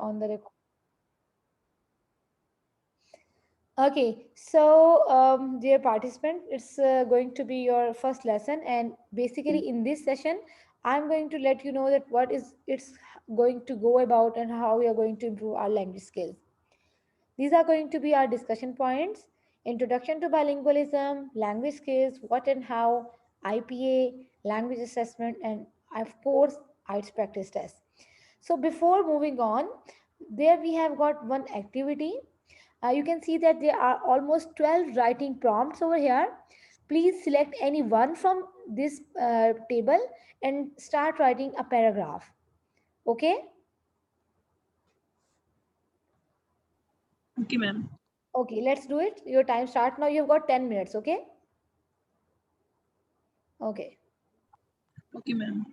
on the Okay, so dear participant, it's going to be your first lesson, and basically in this session, I'm going to let you know that what is it's going to go about and how we are going to improve our language skills. These are going to be our discussion points: introduction to bilingualism, language skills, what and how, IPA, language assessment, and of course, IELTS practice test. So before moving on, there we have got one activity. You can see that there are almost 12 writing prompts over here. Please select any one from this table and start writing a paragraph. Okay? Okay, ma'am. Okay, let's do it. Your time start now. You've got 10 minutes. Okay? Okay. Okay, ma'am.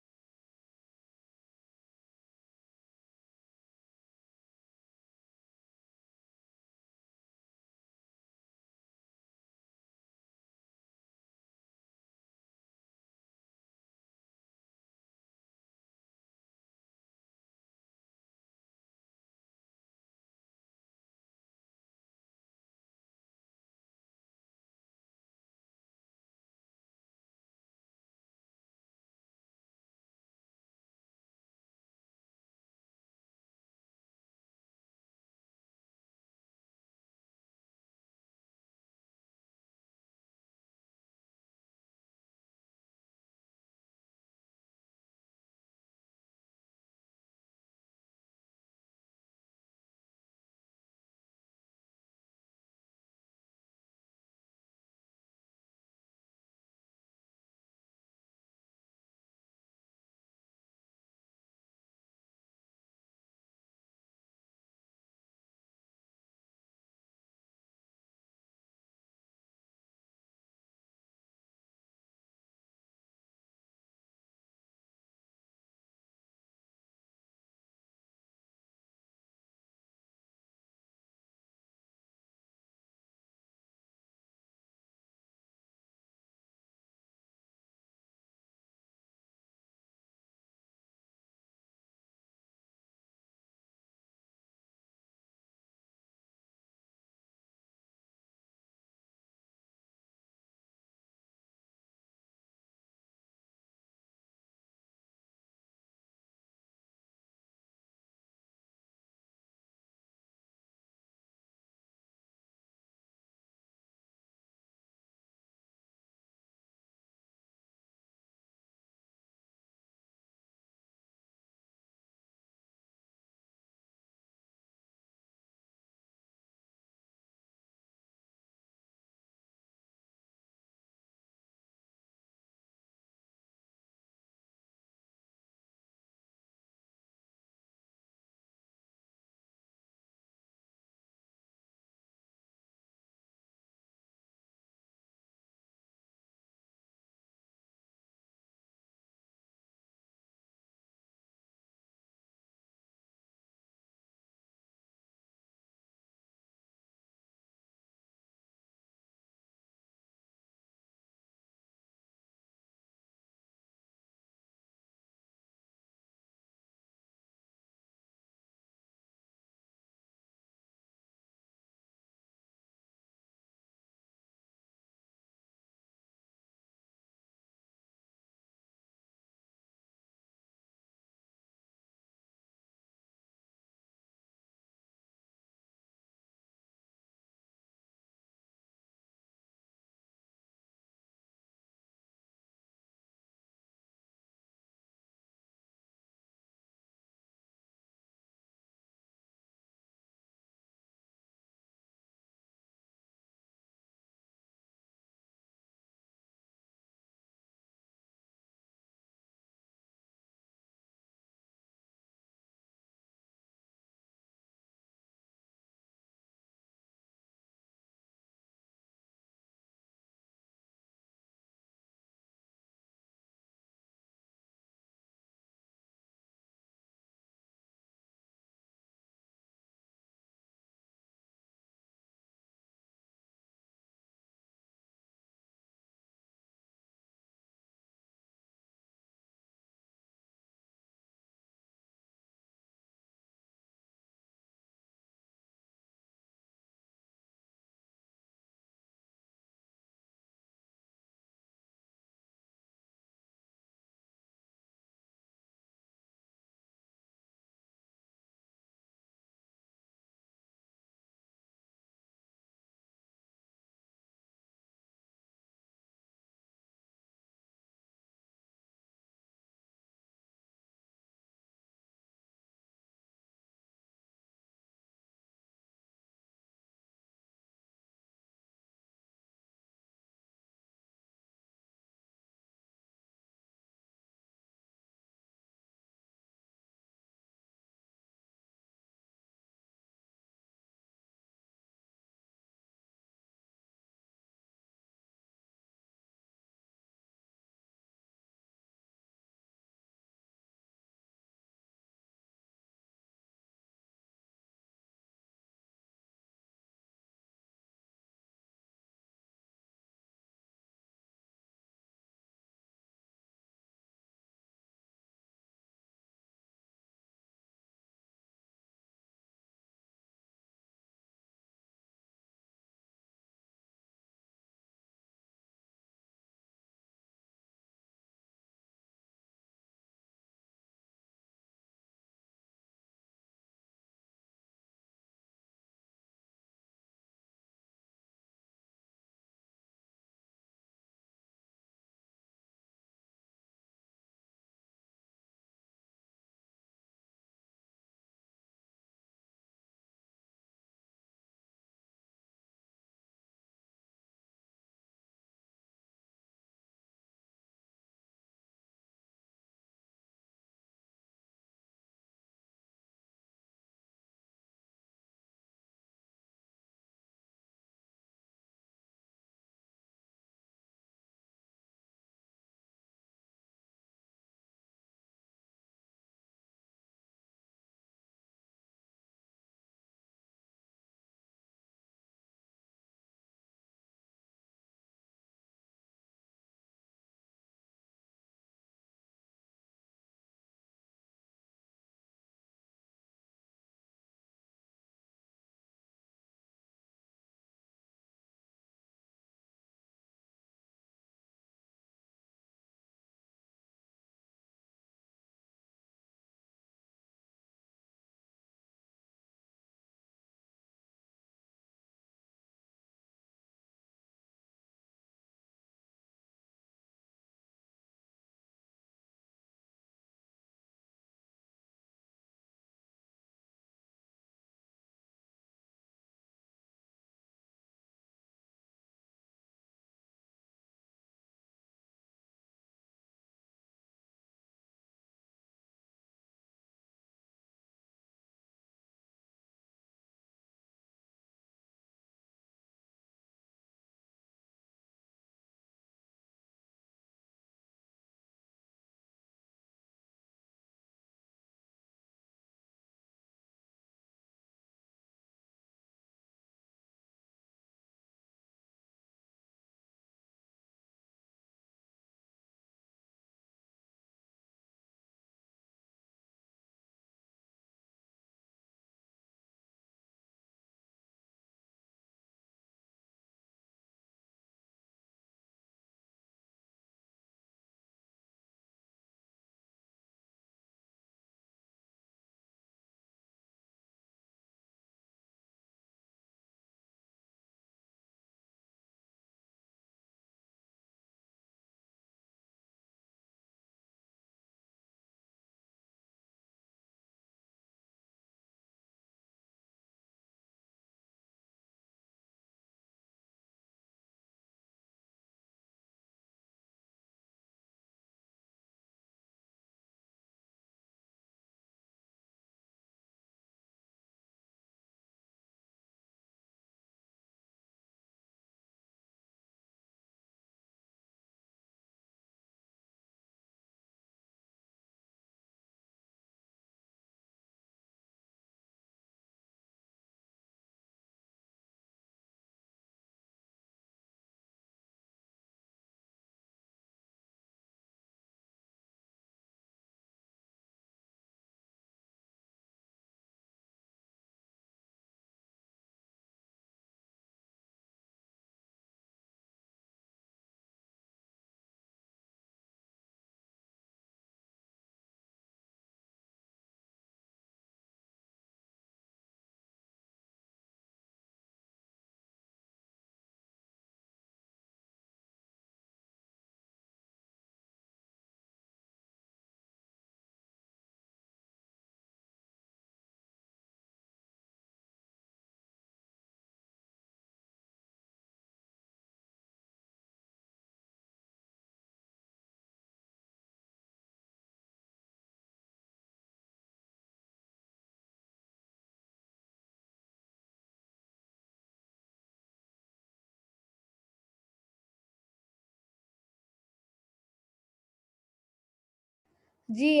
जी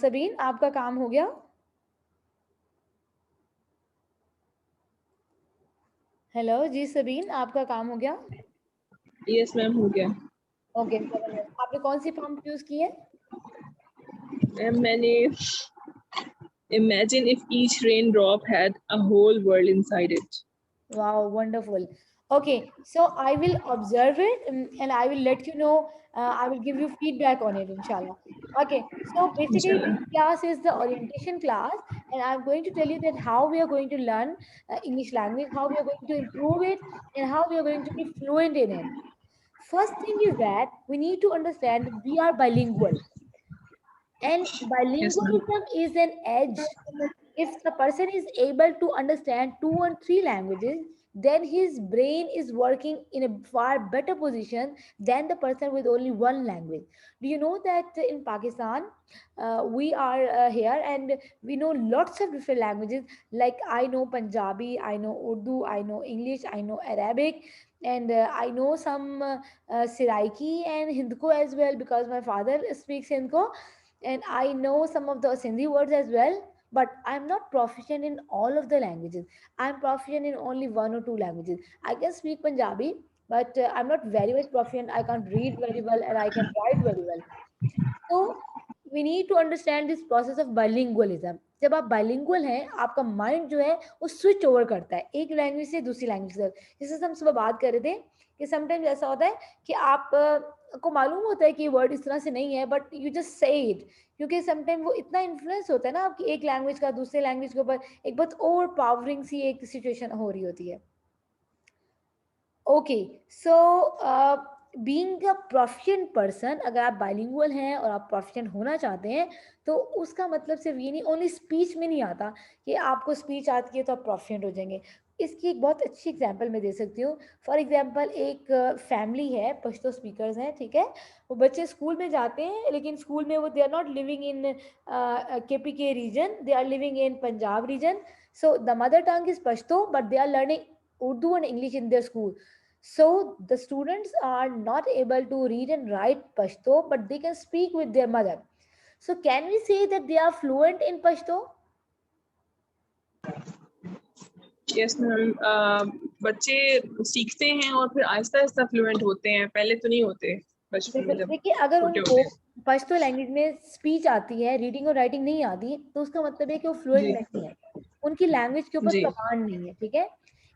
सबीन, आपका काम हो गया? Hello जी सबीन, आपका काम हो गया? Yes ma'am, हो गया। ओके, आपने कौन सी प्रॉम्प्ट यूज की है? मैम मैंने imagine if each raindrop had a whole world inside it. Wow, wonderful. Okay, so I will observe it and I will let you know. I will give you feedback on it, inshallah. Okay, so basically, Inshallah. this class is the orientation class, and I'm going to tell you that how we are going to learn English language, how we are going to improve it, and how we are going to be fluent in it. First thing is that we need to understand that we are bilingual, and Yes ma'am. bilingualism is an edge. If the person is able to understand two and three languages, then his brain is working in a far better position than the person with only one language. Do you know that in Pakistan, we are here and we know lots of different languages? Like I know Punjabi, I know Urdu, I know English, I know Arabic, and I know some Siraiki and Hindko as well because my father speaks Hindko, and I know some of the Sindhi words as well, but I'm not proficient in all of the languages. I'm proficient in only one or two languages. I can speak Punjabi, but I'm not very much proficient. I can't read very well and I can write very well. So we need to understand this process of bilingualism. जब आप bilingual हैं, आपका mind जो है वो switch over करता है एक लैंग्वेज से दूसरी लैंग्वेज की तरफ। जैसे हम सुबह बात कर रहे थे कि समटाइम्स ऐसा होता है कि आप को मालूम होता है कि ये वर्ड इस तरह से नहीं है, but you just say it, क्योंकि समटाइम वो इतना इन्फ्लुएंस होता है ना आपकी एक लैंग्वेज का दूसरे लैंग्वेज के ऊपर, एक बहुत ओवर पावरिंग सी एक सिचुएशन हो रही होती है। Okay, so being a proficient person, अगर आप बाइलिंगुअल हैं और आप प्रोफिशिएंट होना चाहते हैं, तो उसका मतलब सिर्फ ये नहीं, ओनली स्पीच में नहीं आता कि आपको स्पीच आती है तो आप प्रोफिशिएंट हो जाएंगे। इसकी एक बहुत अच्छी एग्जांपल मैं दे सकती हूँ। फॉर एग्जांपल, एक फैमिली है, पश्तो स्पीकर्स हैं, ठीक है। वो बच्चे स्कूल में जाते हैं, लेकिन स्कूल में वो they are not living in KPK region, they are living in Punjab region. So the mother tongue is Pashto, but they are learning Urdu and English in their school. So the students are not able to read and write Pashto, but they can speak with their mother. So can we say that they are fluent in Pashto? Yes ma'am, बच्चे सीखते हैं और फिर Aahista Aahista fluent होते हैं, पहले तो नहीं होते बचपन में बिल्कुल, जब देखिए अगर छोटे उनको होते हैं। पश्तो लैंग्वेज में स्पीच आती है, रीडिंग और राइटिंग नहीं आती, तो उसका मतलब है कि वो फ्लुएंट जी नहीं है, उनकी लैंग्वेज के ऊपर जी कमांड नहीं है, ठीक है।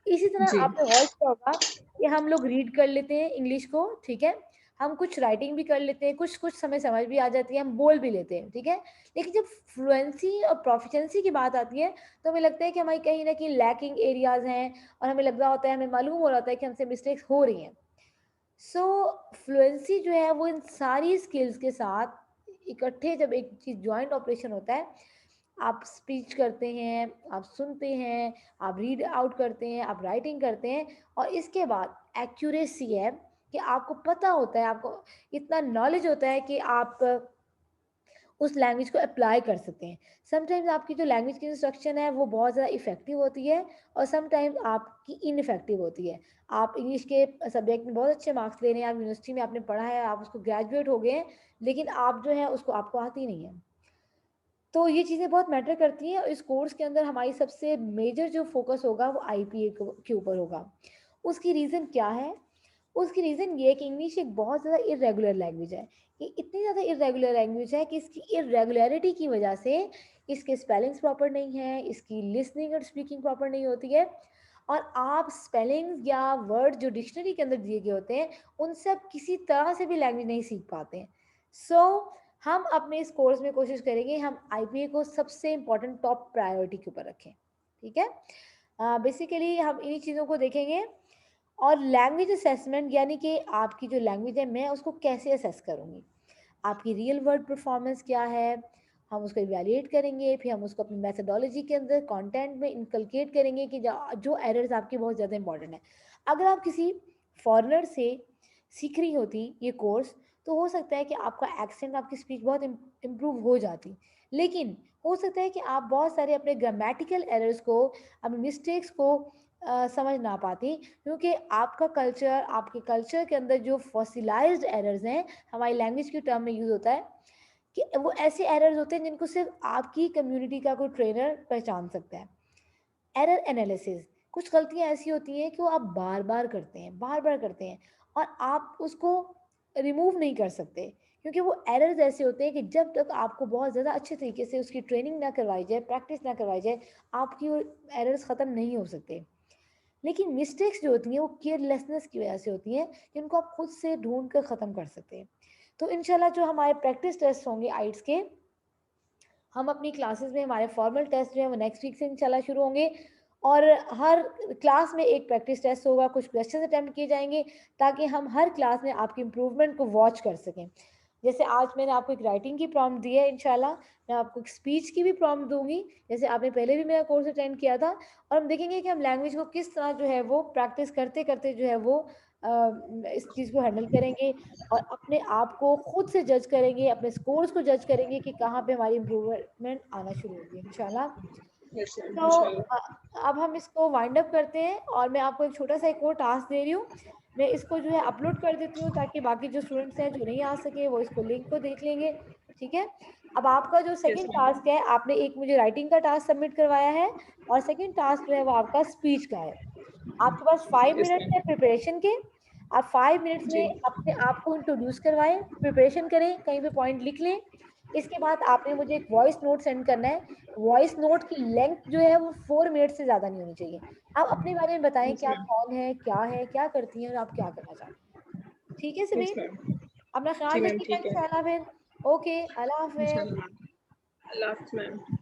इसी तरह जी आपने गौर किया होगा कि हम लोग रीड कर लेते हैं इंग्लिश को, ठीक है, हम कुछ राइटिंग भी कर लेते हैं, कुछ कुछ समय समझ भी आ जाती है, हम बोल भी लेते हैं, ठीक है। लेकिन जब फ्लुएंसी और प्रोफिशिएंसी की बात आती है, तो हमें लगता है कि हमारी कहीं ना कहीं लैकिंग एरियाज हैं, और हमें लग रहा होता है, हमें मालूम हो रहा होता है कि हमसे मिस्टेक्स हो रही हैं। सो फ्लुएंसी जो है वो इन सारी स्किल्स के साथ इकट्ठे जब एक चीज ज्वाइंट ऑपरेशन होता है, आप स्पीच करते हैं, आप सुनते हैं, आप रीड आउट करते हैं, आप राइटिंग करते हैं, और इसके बाद एक्यूरेसी है कि आपको पता होता है, आपको इतना नॉलेज होता है कि आप उस लैंग्वेज को अप्लाई कर सकते हैं। समटाइम्स आपकी जो लैंग्वेज की इंस्ट्रक्शन है वो बहुत ज़्यादा इफेक्टिव होती है, और समटाइम्स आपकी इनइफेक्टिव होती है। आप इंग्लिश के सब्जेक्ट में बहुत अच्छे मार्क्स ले रहे हैं, आप यूनिवर्सिटी में आपने पढ़ा है, आप उसको ग्रेजुएट हो गए हैं, लेकिन आप जो है उसको आपको आती नहीं है। तो ये चीज़ें बहुत मैटर करती हैं, और इस कोर्स के अंदर हमारी सबसे मेजर जो फोकस होगा वो IPA के ऊपर होगा। उसकी रीज़न क्या है? उसकी रीज़न ये है कि इंग्लिश एक बहुत ज़्यादा इर्रेगुलर लैंग्वेज है। ये इतनी ज़्यादा इर्रेगुलर लैंग्वेज है कि इसकी इर्रेगुलरिटी की वजह से इसके स्पेलिंग्स प्रॉपर नहीं है, इसकी लिसनिंग और स्पीकिंग प्रॉपर नहीं होती है, और आप स्पेलिंग्स या वर्ड जो डिक्शनरी के अंदर दिए गए होते हैं, उनसे आप किसी तरह से भी लैंग्वेज नहीं सीख पाते हैं। सो हम अपने इस कोर्स में कोशिश करेंगे हम IPA को सबसे इम्पोर्टेंट टॉप प्रायोरिटी के ऊपर रखें, ठीक है। बेसिकली हम इन्हीं चीज़ों को देखेंगे, और लैंग्वेज असेसमेंट यानी कि आपकी जो लैंग्वेज है मैं उसको कैसे असेस करूँगी, आपकी रियल वर्ल्ड परफॉर्मेंस क्या है, हम उसको इवैल्यूएट करेंगे, फिर हम उसको अपनी मेथोडोलॉजी के अंदर कंटेंट में इनकलकेट करेंगे कि जो एरर्स आपकी बहुत ज़्यादा इंपॉर्टेंट है। अगर आप किसी फॉरेनर से सीख रही होती ये कोर्स, तो हो सकता है कि आपका एक्सेंट, आपकी स्पीच बहुत इम्प्रूव हो जाती, लेकिन हो सकता है कि आप बहुत सारे अपने ग्रामेटिकल एरर्स को, अपने मिस्टेक्स को समझ ना पाती, क्योंकि आपका कल्चर, आपके कल्चर के अंदर जो फॉसिलाइज्ड एरर्स हैं, हमारी लैंग्वेज के टर्म में यूज़ होता है, कि वो ऐसे एरर्स होते हैं जिनको सिर्फ आपकी कम्युनिटी का कोई ट्रेनर पहचान सकता है। एरर एनालिसिस, कुछ गलतियां ऐसी होती हैं कि वो आप बार बार करते हैं, बार बार करते हैं, और आप उसको रिमूव नहीं कर सकते, क्योंकि वो एरर्स ऐसे होते हैं कि जब तक आपको बहुत ज़्यादा अच्छे तरीके से उसकी ट्रेनिंग ना करवाई जाए, प्रैक्टिस ना करवाई जाए, आपकी वो एरर्स ख़त्म नहीं हो सकते। लेकिन मिस्टेक्स जो होती हैं वो केयरलेसनेस की वजह से होती हैं, जिनको आप खुद से ढूंढ कर ख़त्म कर सकते हैं। तो इंशाल्लाह जो हमारे प्रैक्टिस टेस्ट होंगे आइट्स के, हम अपनी क्लासेस में हमारे फॉर्मल टेस्ट जो है वो नेक्स्ट वीक से इंशाल्लाह शुरू होंगे, और हर क्लास में एक प्रैक्टिस टेस्ट होगा, कुछ क्वेश्चन अटेम्प्ट किए जाएंगे, ताकि हम हर क्लास में आपकी इम्प्रूवमेंट को वॉच कर सकें। जैसे आज मैंने आपको एक राइटिंग की प्रॉम्प्ट दी है, इंशाल्लाह मैं आपको एक स्पीच की भी प्रॉम्प्ट दूंगी, जैसे आपने पहले भी मेरा कोर्स अटेंड किया था, और हम देखेंगे कि हम लैंग्वेज को किस तरह जो है वो प्रैक्टिस करते करते जो है वो इस चीज़ को हैंडल करेंगे, और अपने आप को खुद से जज करेंगे, अपने स्कोर्स को जज करेंगे कि कहाँ पे हमारी इम्प्रूवमेंट आना शुरू होगी इंशाल्लाह। यस मैम, तो इंशाल्लाह। अब हम इसको वाइंड अप करते हैं, और मैं आपको एक छोटा सा एक और टास्क दे रही हूँ। मैं इसको जो है अपलोड कर देती हूँ, ताकि बाकी जो स्टूडेंट्स हैं जो नहीं आ सके वो इसको लिंक को देख लेंगे। ठीक है। अब आपका जो यस सेकंड मैम। टास्क है, आपने एक मुझे राइटिंग का टास्क सबमिट करवाया है, और सेकंड टास्क जो है वो आपका स्पीच का है। आपके पास 5 यस मिनट्स है मैम। प्रिपरेशन के। आप 5 मिनट्स जी। में अपने आप को इंट्रोड्यूस करवाएं, प्रिपरेशन करें, कहीं पे पॉइंट लिख लें। इसके बाद आपने मुझे एक वॉइस नोट सेंड करना है। वॉइस नोट की लेंथ जो है वो 4 मिनट से ज़्यादा नहीं होनी चाहिए। आप अपने बारे में बताएं यस कि आप मैम। कौन है, क्या करती हैं, और आप क्या करना चाहती हैं। ठीक है यस समीर, मैम। अपना जी ख्याल मैम, रखिएगा ठीक है। इंशाल्लाह फिर। ओके, अल्लाह हाफिज़। इंशाल्लाह मैम। अल्लाह हाफ़िज़ मैम।